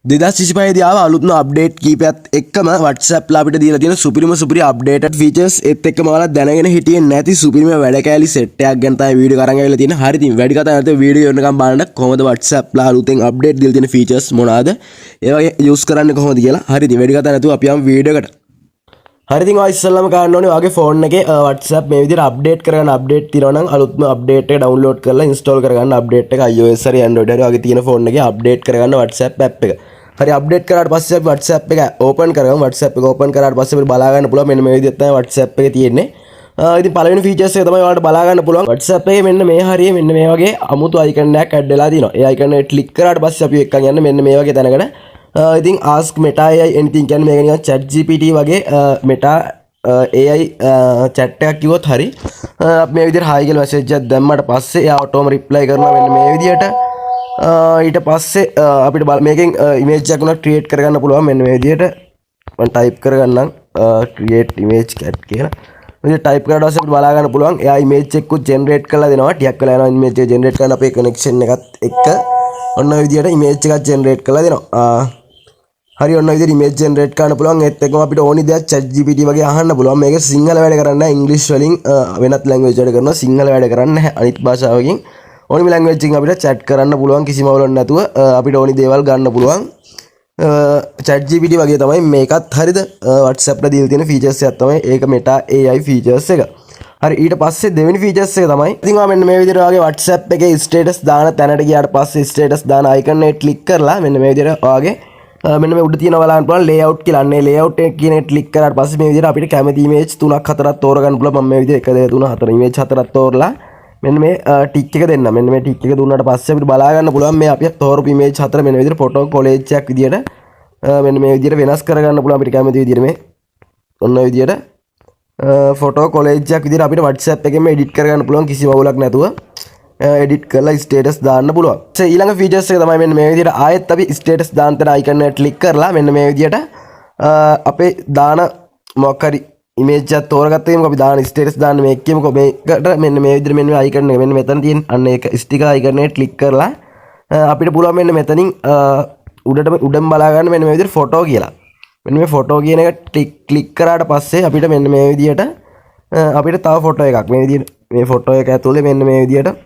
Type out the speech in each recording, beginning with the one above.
2025 ආව අලුත්ම අප්ඩේට් කීපයත් එක්කම WhatsApp ලා අපිට දීලා තියෙන සුපිරි අප්ඩේටඩ් ෆීචර්ස් ඒත් එක්කම ඔයාලා දැනගෙන හිටියේ නැති සුපිරිම වැඩ කෑලි සෙට් එකක් ගැන තමයි වීඩියෝ කරන් ආවිල්ලා තියෙන්නේ. හරි ඉතින් වැඩි කතා නැතුව වීඩියෝ එන්නකම් බලන්න කොහොමද WhatsApp ලා අලුතෙන් අප්ඩේට් දීලා තියෙන ෆීචර්ස් මොනවාද? ඒ වගේ යූස් කරන්නේ කොහොමද කියලා. හරි ඉතින් වැඩි කතා නැතුව අපි යමු වීඩියෝ එකට. හරි ඉතින් ඔය ඉස්සෙල්ලාම ගන්න ඕනේ ඔයාගේ ෆෝන් එකේ WhatsApp මේ විදිහට අප්ඩේට් කරගන්න අප්ඩේට් තියෙනවා නම් අලුත්ම අප්ඩේට් එක ඩවුන්ලෝඩ් කරලා ඉන්ස්ටෝල් කරගන්න අප්ඩේට් එක iOS හරි Android හරි ඔයාගේ තියෙන ෆෝන් එකේ අප්ඩේට් කරගන්න WhatsApp app එක. හරි අප්ඩේට් කරාට පස්සේ අපි WhatsApp එක ඕපන් කරගමු. WhatsApp එක ඕපන් කරාට පස්සේ අපිට බලා ගන්න පුළුවන් මෙන්න මේ විදිහට තමයි WhatsApp එකේ තියෙන්නේ. ඉතින් පළවෙනි ෆීචර්ස් එක තමයි ඔයාලට බලා ගන්න පුළුවන්. WhatsApp එකේ මෙන්න මේ හරිය මෙන්න මේ වගේ අමුතු අයිකන් එකක් ඇඩ් වෙලා තියෙනවා. ඒ අයිකන් එක ක්ලික් කරාට පස්සේ අපි එක්කන් යන්න මෙන්න මේ වගේ තැනකට. ඉතින් ask Meta AI anything කියන්නේ මේක නිකන් chat GPT වගේ Meta AI chat එකක් කිව්වොත් හරි අපි මේ විදිහට hi කියලා message එකක් දැම්මට පස්සේ එයා ඔටෝම reply කරනවා මෙන්න මේ විදිහට. ඊට පස්සේ අපිට මේකෙන් image එකක් උනා create කරගන්න පුළුවන් මෙන්න මේ විදිහට. මම type කරගන්නම් create image cat කියලා. මේ type කරලා ඊට පස්සේ අපිට බලා ගන්න පුළුවන් එයා image එකක් generate කරලා දෙනවා. ටිකක් වෙලා යනවා image එක generate කරන්න අපේ connection එකත් එක්ක ඔන්න ඔය විදිහට image එකක් generate කරලා දෙනවා. හරි ඔන්න ඔය විදිහට image generate කරන්න පුළුවන්. ඒත් එක්කම අපිට ඕනි දෙයක් chat GPT වගේ අහන්න පුළුවන්. මේක සිංහල වැඩ කරන්නේ නැහැ. ඉංග්‍රීසි වලින් වෙනත් language වල කරනවා. සිංහල වැඩ කරන්නේ නැහැ. අනිත් භාෂාවකින් ඕනිම language එකකින් අපිට chat කරන්න පුළුවන් කිසිම අවුලක් නැතුව අපිට ඕනි දේවල් ගන්න පුළුවන්. chat GPT වගේ තමයි මේකත්. හරිද? WhatsApp ලා දීලා තියෙන features එකක් තමයි ඒක Meta AI features එක. හරි ඊට පස්සේ දෙවෙනි features එක තමයි ඉතින් ඔයා මෙන්න මේ විදිහට ඔයාගේ WhatsApp එකේ status දාන තැනට ගියාට පස්සේ status දාන icon එක click කරලා මෙන්න මේ විදිහට ඔයාගේ මෙන්න මේ උඩ තියෙන බලන්න පුළුවන් layout කියලා. අන්නේ layout එක කියන එක click කරාට පස්සේ මේ විදිහට අපිට කැමති image 3ක් 4ක් තෝරගන්න පුළුවන්. මම මේ විදිහට 1 2 3 4 image 4ක් තෝරලා මෙන්න මේ ටික් එක දෙන්න. මෙන්න මේ ටික් එක දුන්නාට පස්සේ අපිට බලා ගන්න පුළුවන් මේ අපි තෝරපු image 4 මෙන්න විදිහට photo collage එකක් විදිහට මෙන්න මේ විදිහට වෙනස් කරගන්න පුළුවන් අපිට කැමති විදිහට මේ ඔන්න ඔය විදිහට photo collage එකක් විදිහට අපිට WhatsApp එකෙන්ම edit කරගන්න පුළුවන් කිසිම අවුලක් නැතුව edit කරලා status දාන්න පුළුවන්. ඊළඟ features එක තමයි මෙන්න මේ විදිහට ආයෙත් අපි status දාන තැන icon එක click කරලා මෙන්න මේ විදිහට අපේ දාන මොකක් හරි image එකක් තෝරගත්ත ගමන් අපි දාන status දාන්න මේක කියමුකෝ. මේකට මෙන්න මේ විදිහට මෙන්න මේ icon එක මෙන්න මෙතන තියෙන අන්න ඒක sticker icon එක click කරලා අපිට පුළුවන් මෙන්න මෙතනින් උඩම බලා ගන්න මෙන්න මේ විදිහට photo කියලා. මෙන්න මේ photo කියන එක click කරාට පස්සේ අපිට මෙන්න මේ විදිහට අපිට තව photo එකක් මේ විදිහට මේ photo එක ඇතුලේ මෙන්න මේ විදිහට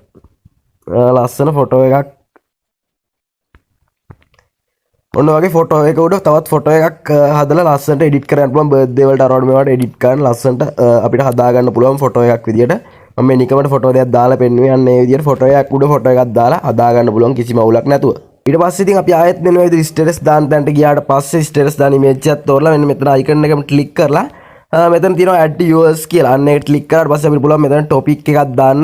ලස්සන photo එකක් ඔන්න වගේ photo එක උඩ තවත් photo එකක් හදලා ලස්සනට edit කරන්න පුළුවන්. birthday වලට අරවන්න මේවට edit කරන්න ලස්සනට අපිට හදා ගන්න පුළුවන් photo එකක් විදිහට. මම මේ නිකමට photo දෙකක් දාලා පෙන්නුවේ. අන්න ඒ විදිහට photo එකක් උඩ photo එකක් දාලා හදා ගන්න පුළුවන් කිසිම අවුලක් නැතුව. ඊට පස්සේ ඉතින් අපි ආයෙත් මෙන්න මේ විදිහට status දාන්න තැනට ගියාට පස්සේ status දාන image එකක් තෝරලා මෙන්න මෙතන icon එකම click කරලා මෙතන තියෙනවා add yours කියලා. අන්න ඒක click කරාට පස්සේ අපිට පුළුවන් මෙතන topic එකක් දාන්න.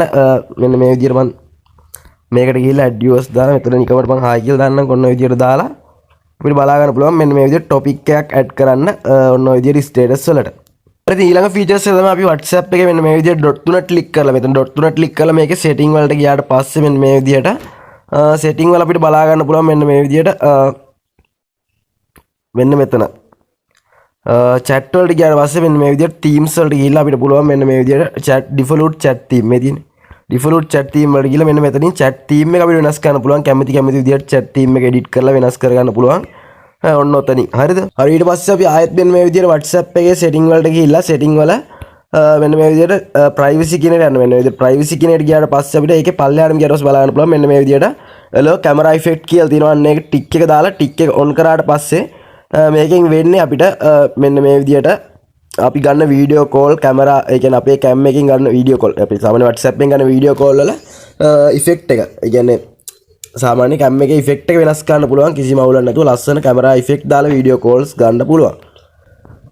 මෙන්න මේ විදිහට මම මේකට ගිහිල්ලා add yours දාලා මෙතන නිකමට මම hi කියලා දාන්නම්. ඔන්න ඔය විදිහට දාලා අපිට බලා ගන්න පුළුවන් මෙන්න මේ විදිහට topic එකක් add කරන්න ඔන්න ඔය විදිහට status වලට. ඉතින් ඊළඟ features එක තමයි අපි WhatsApp එකේ මෙන්න මේ විදිහට dot තුන click කරලා මෙතන dot තුන click කරලා මේකේ setting වලට ගියාට පස්සේ මෙන්න මේ විදිහට setting වල අපිට බලා ගන්න පුළුවන් මෙන්න මේ විදිහට මෙන්න මෙතන chat වලට ගියාට පස්සේ මෙන්න මේ විදිහට themes වලට ගිහිල්ලා අපිට පුළුවන් මෙන්න මේ විදිහට chat default chat theme මේ තියෙන default chat theme වලට ගිහලා මෙන්න මෙතනින් chat theme එක අපිට වෙනස් කරන්න පුළුවන්. කැමති විදිහට chat theme එක edit කරලා වෙනස් කරගන්න පුළුවන්. ඔන්න ඔතනින් හරිද? හරි ඊට පස්සේ අපි ආයෙත් මෙන්න මේ විදිහට WhatsApp එකේ setting වලට ගිහිල්ලා setting වල මෙන්න මේ විදිහට privacy කියන එකට යන්න. මෙන්න මේ විදිහට privacy කියන එකට ගියාට පස්සේ අපිට ඒකේ පල්ලෙහාටම ගියාට පස්සේ බලා ගන්න පුළුවන් මෙන්න මේ විදිහට hello camera effect කියලා තියෙනවා. අන්න ඒක ටික් එක දාලා ටික් එක on කරාට පස්සේ මේකෙන් වෙන්නේ අපිට මෙන්න මේ විදිහට අපි ගන්න වීඩියෝ කෝල් කැමරා ඒ කියන්නේ අපේ කැම් එකකින් ගන්න වීඩියෝ කෝල් අපි සාමාන්‍ය WhatsApp එකෙන් ගන්න වීඩියෝ කෝල් වල ඉෆෙක්ට් එක ඒ කියන්නේ සාමාන්‍ය කැම් එකේ ඉෆෙක්ට් එක වෙනස් කරන්න පුළුවන් කිසිම අවුලක් නැතුව ලස්සන කැමරා ඉෆෙක්ට් දාලා වීඩියෝ කෝල්ස් ගන්න පුළුවන්.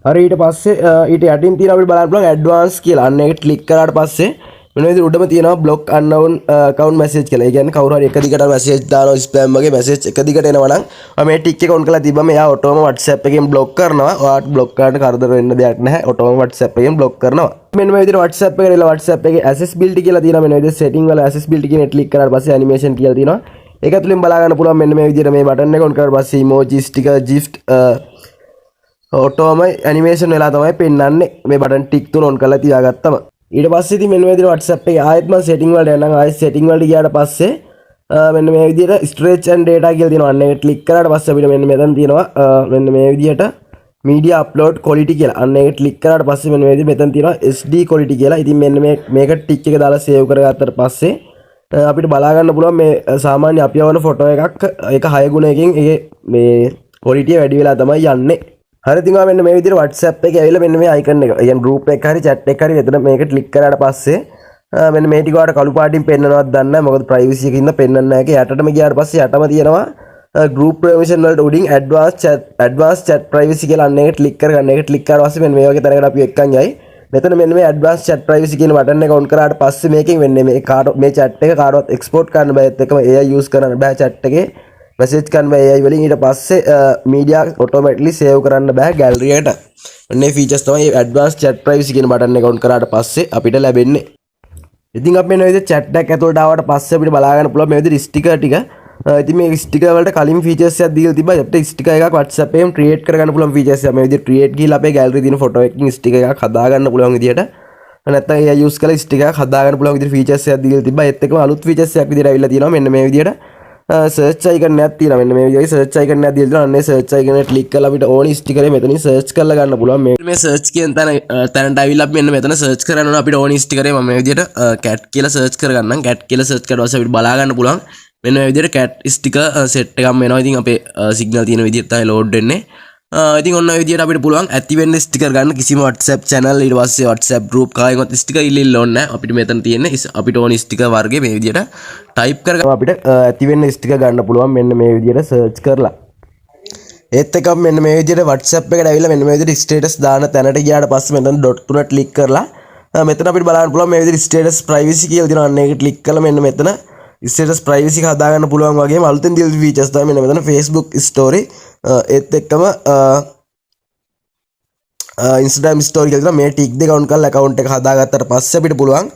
හරි ඊට පස්සේ ඊට යටින් තියෙන අපිට බලන්න පුළුවන් ඇඩ්වාන්ස් කියලා. අන්න ඒක ක්ලික් කරාට පස්සේ මෙන්න විදිහට උඩම තියෙනවා block unknown account message කියලා. ඒ කියන්නේ කවුරු හරි එක දිගට message දානවා spam වගේ message එක දිගට එනවා නම් මේ ටික් එක on කරලා තිබ්බම එයා ඔටෝම WhatsApp එකෙන් block කරනවා. ඔයාට block කරන්න කරදර වෙන්න දෙයක් නැහැ. ඔටෝම WhatsApp එකෙන් block කරනවා. මෙන්න මේ විදිහට WhatsApp එකට එලා WhatsApp එකේ accessibility කියලා තියෙනවා. මෙන්න විදිහට setting වල accessibility කියන එක click කරාට පස්සේ animation කියලා තියෙනවා. ඒක ඇතුලෙන් බලා ගන්න පුළුවන් මෙන්න මේ විදිහට මේ button එක on කරාට පස්සේ emoji sticker gift ඔටෝම animation වෙලා තමයි පෙන්වන්නේ. මේ button tick තුන on කරලා තියාගත්තම ඊට පස්සේ ඉතින් මෙන්න මේ විදිහට WhatsApp එකේ ආයෙත් මම setting වලට යනවා. ආයෙත් setting වලට ගියාට පස්සේ මෙන්න මේ විදිහට stretch and data කියලා තියෙනවා. අන්න ඒක ක්ලික් කරාට පස්සේ අපිට මෙන්න මෙතන තියෙනවා මෙන්න මේ විදිහට media upload quality කියලා. අන්න ඒක ක්ලික් කරාට පස්සේ මෙන්න මේ විදිහට මෙතන තියෙනවා SD quality කියලා. ඉතින් මෙන්න මේක ටික් එක දාලා save කරගත්තට පස්සේ අපිට බලා ගන්න පුළුවන් මේ සාමාන්‍ය අපි යවන ෆොටෝ එකක් ඒක 6 ගුණයකින් ඒකේ මේ quality වැඩි වෙලා තමයි යන්නේ. හරි ඉතින් මෙන්න මේ විදිහට WhatsApp එකේ ඇවිල්ලා මෙන්න මේ icon එක. يعني group එක හරි chat එක හරි මෙතන මේක ක්ලික් කරාට පස්සේ මෙන්න මේ ටික වලට කළු පාටින් පෙන්නනවත් දන්නේ නැහැ. මොකද privacy එකකින් ඉඳ පෙන්නන්නේ නැහැ. ඒක යටටම ගියාට පස්සේ යටම තියෙනවා group permission වලට උඩින් advanced chat privacy කියලා අන්න ඒක ක්ලික් කරගන්න. ඒක ක්ලික් කරාට පස්සේ මෙන්න මේ වගේ තැනකට අපි එක්කන් යයි. මෙතන මෙන්න මේ advanced chat privacy කියන බටන් එක on කරාට පස්සේ මේකෙන් වෙන්නේ මේ chat එක කාටවත් export කරන්න බෑ. ඒත් එක්කම AI use කරන්න බෑ chat එකේ message කරන්න බෑ AI වලින්. ඊට පස්සේ media automatically save කරන්න බෑ gallery එකට. මේ features තමයි advanced chat privacy කියන බටන් එක on කරාට පස්සේ අපිට ලැබෙන්නේ. ඉතින් අපි මේ විදිහට chat එකක් ඇතුළට ආවට පස්සේ අපිට බලා ගන්න පුළුවන් මේ විදිහට sticker ටික. ඉතින් මේ sticker වලට කලින් features එකක් දීලා තිබ්බා. අපිට sticker එකක් WhatsApp එකෙන් create කරගන්න පුළුවන් features එක. මේ විදිහට create ගිහලා අපේ gallery තියෙන photo එකකින් sticker එකක් හදා ගන්න පුළුවන් විදිහට. නැත්නම් AI use කරලා sticker එකක් හදා ගන්න පුළුවන් විදිහට features එකක් දීලා තිබ්බා. ඒත් එක්කම අලුත් features එකක් විදිහට අවිල්ලා තියෙනවා. මෙන්න මේ විදිහට search icon එකක් තියෙනවා. මෙන්න මේ විදිහේ search icon එකක් දීලා තියෙනවා. අන්නේ search icon එක click කරලා අපිට ඕනි sticker එක මෙතනින් search කරලා ගන්න පුළුවන්. මේ search කියන තැනට අවිල්ලා මෙන්න මෙතන search කරන්න ඕන අපිට ඕනි sticker එක. මම මේ විදිහට cat කියලා search කරගන්නම්. cat කියලා search කරලා අපිට බලා ගන්න පුළුවන්. මෙන්න මේ විදිහට cat sticker set එකක් එනවා. ඉතින් අපේ signal තියෙන විදිහට තමයි load වෙන්නේ. ඉතින් ඔන්න ඔය විදිහට අපිට පුළුවන් ඇති වෙන්න sticker ගන්න කිසිම WhatsApp channel ඊට පස්සේ WhatsApp group කායින්වත් sticker ඉල්ල ඕනේ නැහැ. අපිට මෙතන තියෙන්නේ අපිට ඕනි sticker වර්ගේ මේ විදිහට type කරගම අපිට ඇති වෙන්න sticker ගන්න පුළුවන් මෙන්න මේ විදිහට search කරලා. ඒත් එකම මෙන්න මේ විදිහට WhatsApp එකට ඇවිල්ලා මෙන්න මේ විදිහට status දාන තැනට ගියාට පස්සේ මෙතන dot තුන click කරලා මෙතන අපිට බලන්න පුළුවන් මේ විදිහට status privacy කියලා තියෙනවා. අන්න ඒක click කරලා මෙන්න මෙතන status privacy එක හදා ගන්න පුළුවන් වගේම අලුතෙන් දීලා features තමයි මෙන්න මෙතන Facebook story ඒත් එක්කම Instagram story කියලා මේ ටික් දෙක on කරලා account එක හදාගත්තට පස්සේ අපිට පුළුවන්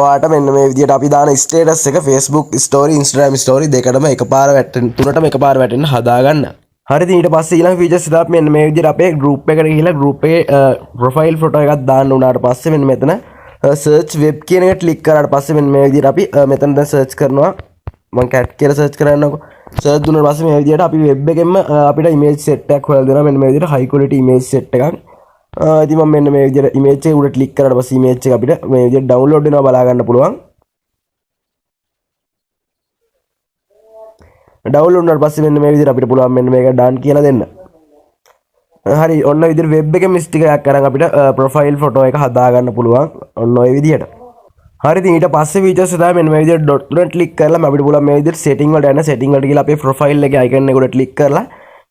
ඔයාට මෙන්න මේ විදිහට අපි දාන status එක Facebook story Instagram story දෙකටම එකපාර වැටෙන්න තුනටම එකපාර වැටෙන්න හදාගන්න. හරි ඉතින් ඊට පස්සේ ඊළඟ features එක මෙන්න මේ විදිහට අපේ group එකට ගිහිල්ලා group එකේ profile photo එකක් දාන්න උනාට පස්සේ මෙන්න මෙතන search web කියන එක ක්ලික් කරාට පස්සේ මෙන්න මේ විදිහට අපි මෙතන දැන් search කරනවා. මම cat කියලා search කරන්නකො. search දුන්නාට පස්සේ මේ විදිහට අපි web එකෙන්ම අපිට image set එකක් හොයලා දෙනවා. මෙන්න මේ විදිහට high quality image set එකක්. ඉතින් මම මෙන්න මේ විදිහට image එක උඩ ක්ලික් කරාට පස්සේ image එක අපිට මේ විදිහට download වෙනවා බලා ගන්න පුළුවන්. download වුණාට පස්සේ මෙන්න මේ විදිහට අපිට පුළුවන් මෙන්න මේක done කියලා දෙන්න. හරි ඔන්න ඔය විදිහට web එකේ sticker එකක් අරන් අපිට profile photo එක හදා ගන්න පුළුවන්. ඔන්න ඔය විදිහට. හරි ඉතින් ඊට පස්සේ features එක තමයි මෙන්න මේ විදිහට dot තුන click කරලා අපිට පුළුවන් මේ විදිහට setting වලට යන setting වලට ගිහලා අපේ profile එකේ icon එක උඩ click කරලා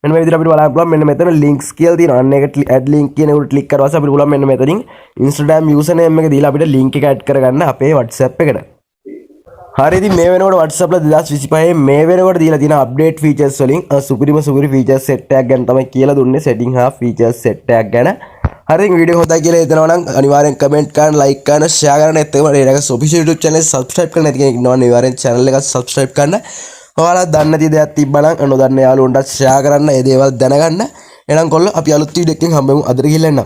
මෙන්න මේ විදිහට අපිට බලන්න පුළුවන් මෙන්න මෙතන links කියලා තියෙනවා. අන්න ඒක add link කියන එක උඩ click කරලා අපිට පුළුවන් මෙන්න මෙතනින් Instagram username එක දීලා අපිට link එක add කරගන්න අපේ WhatsApp එකට. හරි ඉතින් මේ වෙනකොට WhatsApp ලා 2025 මේ වෙනකොට දීලා තියෙන අප්ඩේට් ෆීචර්ස් වලින් සුපිරිම ෆීචර්ස් සෙට් එකක් ගැන තමයි කියලා දුන්නේ setting half features set එකක් ගැන. හරි ඉතින් වීඩියෝ හොඳයි කියලා හිතනවා නම් අනිවාර්යෙන් කමෙන්ට් කරන්න like කරන්න share කරන්න එතකොට ඒකගේ official YouTube channel එක subscribe කරන්න නැති කෙනෙක් ඉන්නවා අනිවාර්යෙන් channel එක subscribe කරන්න. ඔයාලා දන්නේ නැති දෙයක් තිබ්බනම් නොදන්න යාළුවන්ට share කරන්න ඒ දේවල් දැනගන්න. එහෙනම් කොල්ල අපි අලුත් වීඩියෝ එකකින් හම්බෙමු අදට ගිහින් එන්න.